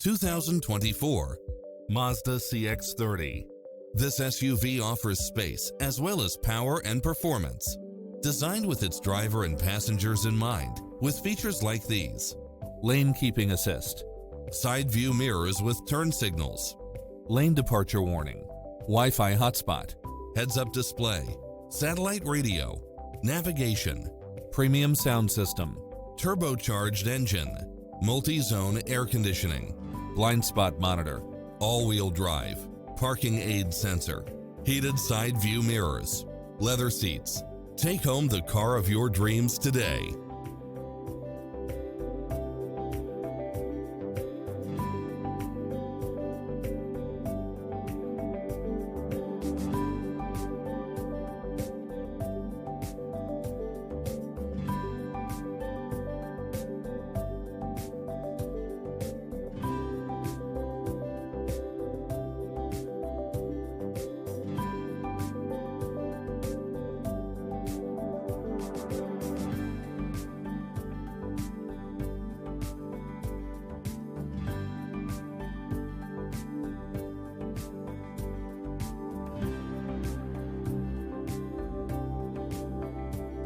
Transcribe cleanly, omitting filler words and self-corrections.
2024 Mazda CX-30. This SUV offers space as well as power and performance. Designed with its driver and passengers in mind, with features like these: lane keeping assist, side view mirrors with turn signals, lane departure warning, Wi-Fi hotspot, heads-up display, satellite radio, navigation, premium sound system, turbocharged engine, multi-zone air conditioning, blind spot monitor, all-wheel drive, parking aid sensor, heated side view mirrors, leather seats. Take home the car of your dreams today.